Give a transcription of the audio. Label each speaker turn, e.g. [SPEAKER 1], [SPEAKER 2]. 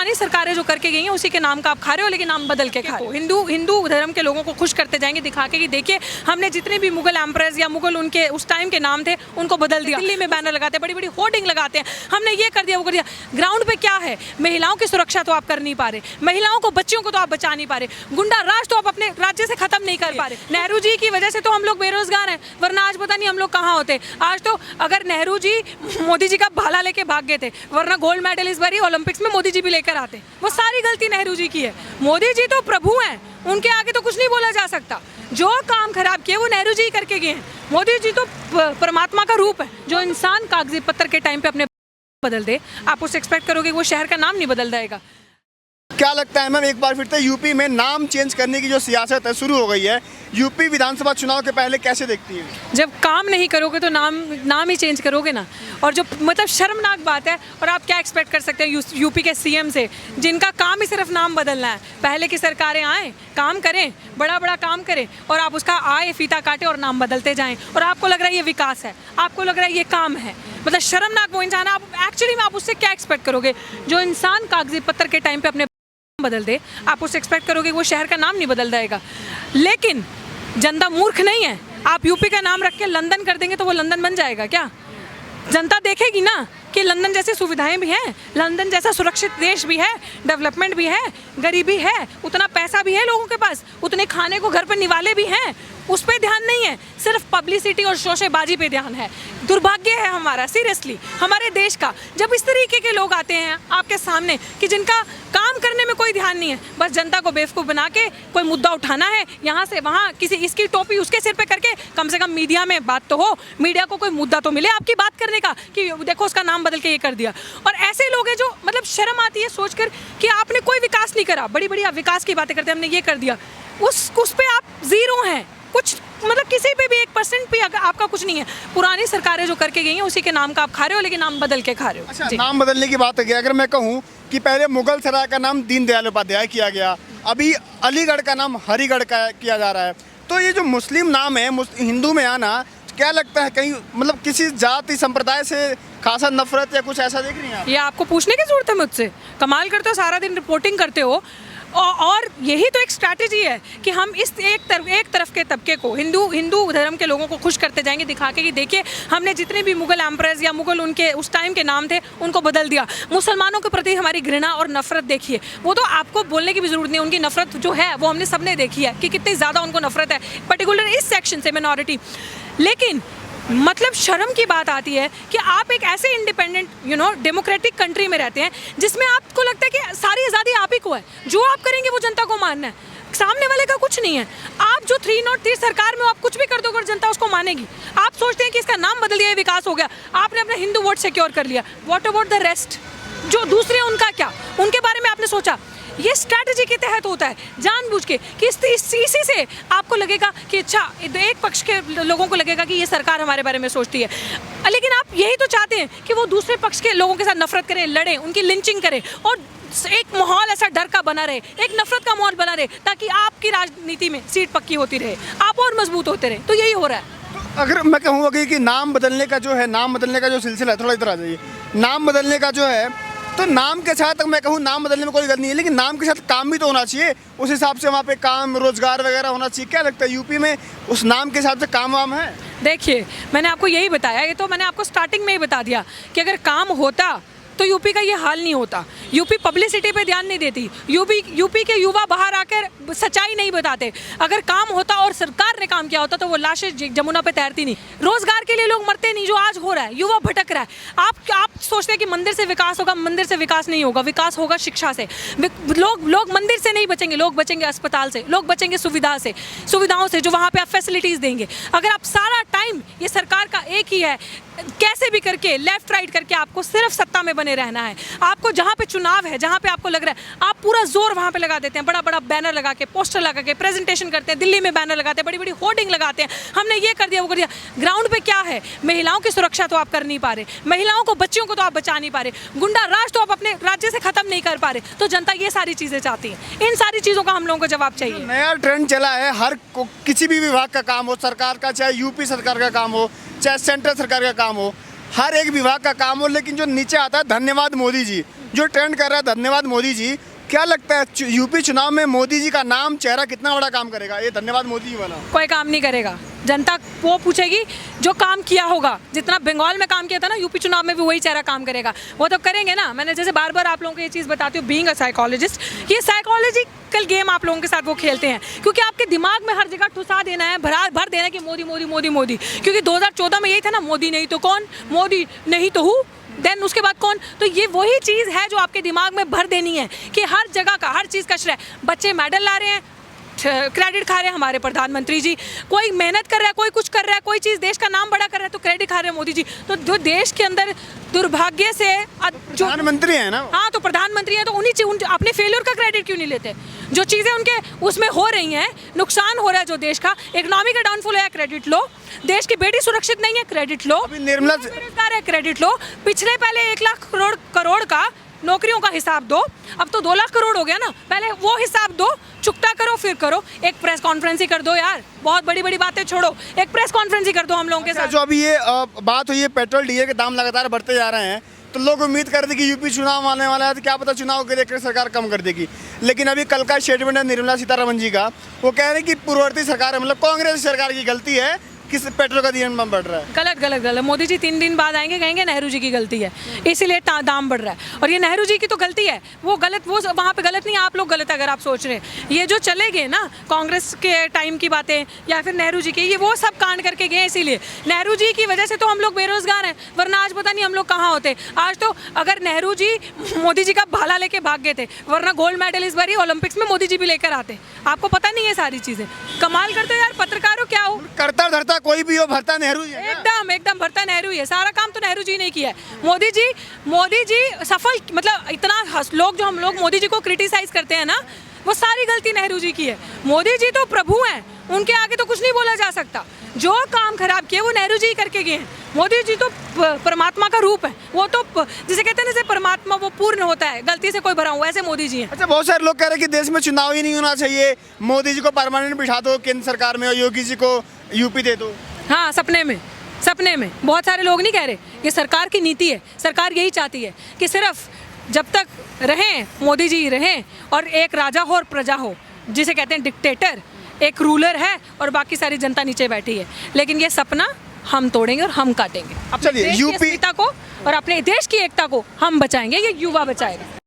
[SPEAKER 1] पुरानी सरकारें जो करके गई हैं उसी के नाम का आप खा रहे हो, लेकिन नाम बदल के खा रहे हो। हिंदू धर्म के लोगों को खुश करते जाएंगे दिखा के कि देखिए हमने जितने भी मुगल एम्परर्स या मुगल उनके उस टाइम के नाम थे उनको बदल दिया। दिल्ली में बैनर लगाते हैं, बड़ी बड़ी होर्डिंग लगाते हैं, हमने ये कर दिया वो कर दिया। ग्राउंड पे क्या है? महिलाओं की सुरक्षा तो आप कर नहीं पा रहे, महिलाओं को बच्चियों को तो आप बचा नहीं पा रहे, गुंडा राज तो आप अपने राज्य से खत्म नहीं कर पा रहे। नेहरू जी की वजह से तो हम लोग बेरोजगार हैं, वरना आज पता नहीं हम लोग कहाँ होते। आज तो अगर नेहरू जी मोदी जी का भाला लेके भाग गए थे, वरना गोल्ड मेडल इस बार ओलंपिक्स में मोदी जी भी लेकर आते। वो सारी गलती नेहरू जी की है। मोदी जी तो प्रभु हैं, उनके आगे तो कुछ नहीं बोला जा सकता। जो काम खराब किए वो नेहरू जी करके गए हैं। मोदी जी तो परमात्मा का रूप है। जो इंसान कागजी पत्थर के टाइम पे अपने बदल दे, आप उससे एक्सपेक्ट करोगे वो शहर का नाम नहीं बदल जाएगा।
[SPEAKER 2] क्या लगता है मैम, एक बार फिर से यूपी में नाम चेंज करने की जो सियासत है शुरू हो गई है, यूपी विधानसभा चुनाव के पहले कैसे देखती है?
[SPEAKER 1] जब काम नहीं करोगे तो नाम ही चेंज करोगे ना। और जो मतलब शर्मनाक बात है। और आप क्या एक्सपेक्ट कर सकते हैं यूपी के सीएम से, जिनका काम ही सिर्फ नाम बदलना है। पहले की सरकारें आए, काम करें, बड़ा बड़ा काम करें, और आप उसका आए फीता काटे और नाम बदलते जाएं, और आपको लग रहा है ये विकास है, आपको लग रहा है ये काम है। मतलब शर्मनाक वो इंसान, आप एक्चुअली में आप उससे क्या एक्सपेक्ट करोगे? जो इंसान कागजी पत्थर के टाइम पे अपने बदल दे, आप उससे एक्सपेक्ट करोगे वो शहर का नाम नहीं बदल जाएगा। लेकिन जनता मूर्ख नहीं है। आप यूपी का नाम रख के लंदन कर देंगे तो वो लंदन बन जाएगा क्या? जनता देखेगी ना कि लंदन जैसी सुविधाएं भी हैं, लंदन जैसा सुरक्षित देश भी है, डेवलपमेंट भी है, गरीबी है, उतना पैसा भी है लोगों के पास, उतने खाने को घर पर निवाले भी हैं। उस पर ध्यान नहीं है, सिर्फ पब्लिसिटी और शोशेबाजी पे ध्यान है। दुर्भाग्य है हमारा, सीरियसली हमारे देश का, जब इस तरीके के लोग आते हैं आपके सामने कि जिनका काम करने में कोई ध्यान नहीं है, बस जनता को बेवकूफ़ बना के कोई मुद्दा उठाना है, यहाँ से वहाँ किसी इसकी टोपी उसके सिर पे करके। कम से कम मीडिया में बात तो हो, मीडिया को कोई मुद्दा तो मिले आपकी बात करने का कि देखो उसका नाम बदल के ये कर दिया। और ऐसे लोग हैं जो मतलब शर्म आती है सोचकर कि आपने कोई विकास नहीं करा। बड़ी बड़ी आप विकास की बातें करते हैं, हमने ये कर दिया, उस पे आप जीरो हैं। कुछ मतलब किसी पे भी 1% भी आपका कुछ नहीं है। पुरानी सरकारें जो करके गई हैं उसी के नाम का आप खा रहे हो, लेकिन नाम बदल के खा रहे हो।
[SPEAKER 2] अच्छा, नाम बदलने की बात है, अगर मैं कहूँ कि पहले मुगल सराय का नाम दीनदयाल उपाध्याय किया गया, अभी अलीगढ़ का नाम हरिगढ़ का किया जा रहा है, तो ये जो मुस्लिम नाम है हिंदू में आना, क्या लगता है कहीं मतलब किसी जाति संप्रदाय से खासा नफरत या कुछ ऐसा देख रही हैं आप?
[SPEAKER 1] ये आपको पूछने की जरूरत है मुझसे? कमाल करते हो, सारा दिन रिपोर्टिंग करते हो। और यही तो एक स्ट्रैटेजी है कि हम इस एक तरफ के तबके को, हिंदू धर्म के लोगों को खुश करते जाएंगे दिखा के कि देखिए हमने जितने भी मुगल एम्परर्स या मुगल उनके उस टाइम के नाम थे उनको बदल दिया। मुसलमानों के प्रति हमारी घृणा और नफरत देखिए, वो तो आपको बोलने की भी जरूरत नहीं, उनकी नफरत जो है वो हमने सबने देखी है कि कितनी ज़्यादा उनको नफरत है, पर्टिकुलर इस सेक्शन से, मिनॉरिटी। लेकिन मतलब शर्म की बात आती है कि आप एक ऐसे इंडिपेंडेंट डेमोक्रेटिक कंट्री में रहते हैं जिसमें आपको लगता है कि सारी आज़ादी आप ही को है, जो आप करेंगे वो जनता को मानना है, सामने वाले का कुछ नहीं है। आप जो 303 सरकार में आप कुछ भी कर दोगे जनता उसको मानेगी। आप सोचते हैं कि इसका नाम बदल दिया, विकास हो गया, आपने अपना हिंदू वोट सिक्योर कर लिया। What about the rest? जो दूसरे उनका क्या, उनके बारे में आपने सोचा? ये स्ट्रैटेजी के तहत होता है, जानबूझ के, कि इसी से आपको लगेगा कि अच्छा, एक पक्ष के लोगों को लगेगा कि ये सरकार हमारे बारे में सोचती है, लेकिन आप यही तो चाहते हैं कि वो दूसरे पक्ष के लोगों के साथ नफरत करें, लड़ें, उनकी लिंचिंग करें, और एक माहौल ऐसा डर का बना रहे, एक नफरत का माहौल बना रहे, ताकि आपकी राजनीति में सीट पक्की होती रहे, आप और मजबूत होते रहे। तो यही हो रहा है।
[SPEAKER 2] अगर मैं कहूँगा कि नाम बदलने का जो सिलसिला है, थोड़ा इधर आ जाइए, नाम बदलने का जो है, तो नाम के साथ मैं कहूँ नाम बदलने में कोई गलती नहीं है, लेकिन नाम के साथ काम भी तो होना चाहिए, उस हिसाब से वहाँ पे काम रोजगार वगैरह होना चाहिए। क्या लगता है यूपी में उस नाम के हिसाब से काम वाम है?
[SPEAKER 1] देखिए, मैंने आपको यही बताया, ये तो मैंने आपको स्टार्टिंग में ही बता दिया कि अगर काम होता तो यूपी का ये हाल नहीं होता। यूपी पब्लिसिटी पे ध्यान नहीं देती, यूपी के युवा बाहर आकर सच्चाई नहीं बताते। अगर काम होता और सरकार ने काम किया होता तो वो लाशें जमुना पे तैरती नहीं, रोजगार के लिए लोग मरते नहीं, जो आज हो रहा है, युवा भटक रहा है। आप सोचते हैं कि मंदिर से विकास होगा, मंदिर से विकास नहीं होगा, विकास होगा शिक्षा से। लोग मंदिर से नहीं बचेंगे, लोग बचेंगे अस्पताल से, लोग बचेंगे सुविधाओं से, जो वहाँ पे आप फैसिलिटीज़ देंगे। अगर आप सारा टाइम, ये सरकार का एक ही है, कैसे भी करके लेफ्ट राइट करके आपको सिर्फ सत्ता में बने रहना है। आपको जहाँ पे चुनाव है, जहाँ पे आपको लग रहा है, आप पूरा जोर वहाँ पे लगा देते हैं, बड़ा बड़ा बैनर लगा के, पोस्टर लगा के, प्रेजेंटेशन करते हैं, दिल्ली में बैनर लगाते हैं, बड़ी बड़ी होर्डिंग लगाते हैं, हमने ये कर दिया वो कर दिया। ग्राउंड पे क्या है? महिलाओं की सुरक्षा तो आप कर नहीं पा रहे, महिलाओं को, बच्चियों को तो आप बचा नहीं पा रहे, गुंडा राज तो आप अपने राज्य से खत्म नहीं कर पा रहे। तो जनता ये सारी चीज़ें चाहती है, इन सारी चीज़ों का हम लोगों को जवाब चाहिए।
[SPEAKER 2] नया ट्रेंड चला है, किसी भी विभाग का काम हो, सरकार का, चाहे यूपी सरकार का काम हो, चाहे सेंट्रल सरकार का काम हो, हर एक विभाग का काम हो, लेकिन जो नीचे आता है धन्यवाद मोदी जी, जो ट्रेंड कर रहा है धन्यवाद मोदी जी, क्या लगता है यूपी चुनाव में मोदी जी का नाम चेहरा कितना बड़ा काम करेगा, ये धन्यवाद मोदी जी वाला?
[SPEAKER 1] कोई काम नहीं करेगा। जनता वो पूछेगी जो काम किया होगा। जितना बंगाल में काम किया था ना, यूपी चुनाव में भी वही चेहरा काम करेगा। वो तो करेंगे ना। मैंने जैसे बार बार आप लोगों को ये चीज़ बताती हूँ, बीइंग अ साइकोलॉजिस्ट, ये साइकोलॉजिकल गेम आप लोगों के साथ वो खेलते हैं, क्योंकि आपके दिमाग में हर जगह ठुसा देना है, भर देना है कि मोदी मोदी मोदी मोदी। क्योंकि 2014 में यही था ना, मोदी नहीं तो कौन, मोदी नहीं तो हूँ, देन उसके बाद कौन। तो ये वही चीज़ है जो आपके दिमाग में भर देनी है कि हर जगह का, हर चीज़ का श्रेय। बच्चे मेडल ला रहे हैं, क्रेडिट खा रहे हैं हमारे प्रधानमंत्री जी। कोई मेहनत कर रहा है, कोई कुछ कर रहा है, कोई चीज़ देश का नाम बड़ा कर रहा है, तो क्रेडिट खा रहे हैं मोदी जी। तो जो देश के अंदर दुर्भाग्य से जो
[SPEAKER 2] प्रधानमंत्री है ना,
[SPEAKER 1] हाँ तो प्रधानमंत्री है, तो उन्हीं अपने फेलियर का क्रेडिट क्यों नहीं लेते? जो चीज़ें उनके उसमें हो रही हैं, नुकसान हो रहा है जो देश का, इकोनॉमी का डाउनफॉल है, क्रेडिट लो। देश की बेटी सुरक्षित नहीं है, क्रेडिट लो।
[SPEAKER 2] निर्मला
[SPEAKER 1] बेरोजगार है, क्रेडिट लो। पिछले पहले 1 लाख करोड़ का नौकरियों का हिसाब दो, अब तो 2 लाख करोड़ हो गया ना। पहले वो हिसाब दो, चुकता करो, फिर करो। एक प्रेस कॉन्फ्रेंस ही कर दो यार, बहुत बड़ी बड़ी बातें छोड़ो, एक प्रेस कॉन्फ्रेंस ही कर दो हम लोगों के साथ।
[SPEAKER 2] जो अभी ये बात हुई है, पेट्रोल डीजल के दाम लगातार बढ़ते जा रहे हैं, तो लोग उम्मीद कर रहे थे कि यूपी चुनाव आने वाला है, तो क्या पता चुनाव के लेकर सरकार कम कर देगी। लेकिन अभी कल का स्टेटमेंट है निर्मला सीतारमण जी का, वो कह रहे हैं कि पूर्ववर्ती सरकार, मतलब कांग्रेस सरकार की गलती है किस पेट्रोल का दाम बढ़ रहा है।
[SPEAKER 1] गलत गलत गलत। मोदी जी 3 दिन बाद आएंगे, कहेंगे नेहरू जी की गलती है, इसीलिए दाम बढ़ रहा है। और ये नेहरू जी की तो गलती है, वो गलत, वो वहाँ पे गलत नहीं है, आप लोग गलत अगर आप सोच रहे हैं। ये जो चले गए ना कांग्रेस के टाइम की बातें या फिर नेहरू जी की, ये वो सब कांड करके गए, इसीलिए नेहरू जी की वजह से तो हम लोग बेरोजगार हैं, वरना आज पता नहीं हम लोग कहाँ होते। आज तो अगर नेहरू जी मोदी जी का भाला लेके भाग गए थे, वरना गोल्ड मेडल इस बार ओलंपिक्स में मोदी जी भी लेकर आते। आपको पता नहीं है सारी चीज़ें। कमाल करते हो यार पत्रकारों, क्या हो
[SPEAKER 2] करता धरता कोई भी हो, भरता नेहरू ही है।
[SPEAKER 1] एकदम भरता नेहरू ही है। सारा काम तो नेहरू जी ने किया है। मोदी जी सफल, मतलब इतना लोग जो हम लोग मोदी जी को क्रिटिसाइज करते हैं ना, वो सारी गलती नेहरू जी की है। मोदी जी तो प्रभु हैं, उनके आगे तो कुछ नहीं बोला जा सकता। जो काम खराब किए वो नेहरू जी करके गए हैं। मोदी जी तो परमात्मा का रूप है, वो तो जिसे कहते हैं जैसे परमात्मा वो पूर्ण होता है, गलती से कोई भरा हुआ, ऐसे मोदी जी हैं।
[SPEAKER 2] अच्छा, बहुत सारे लोग कह रहे हैं कि देश में चुनाव ही नहीं होना चाहिए, मोदी जी को परमानेंट बिठा दो केंद्र सरकार में और योगी जी को यूपी दे दो।
[SPEAKER 1] हाँ, सपने में बहुत सारे लोग नहीं कह रहे। ये सरकार की नीति है। सरकार यही चाहती है कि सिर्फ जब तक रहें मोदी जी रहें, और एक राजा हो और प्रजा हो, जिसे कहते हैं डिक्टेटर, एक रूलर है और बाकी सारी जनता नीचे बैठी है। लेकिन ये सपना हम तोड़ेंगे और हम काटेंगे। अपने देश की अस्मिता को और अपने देश की एकता को हम बचाएंगे, ये युवा बचाएगा।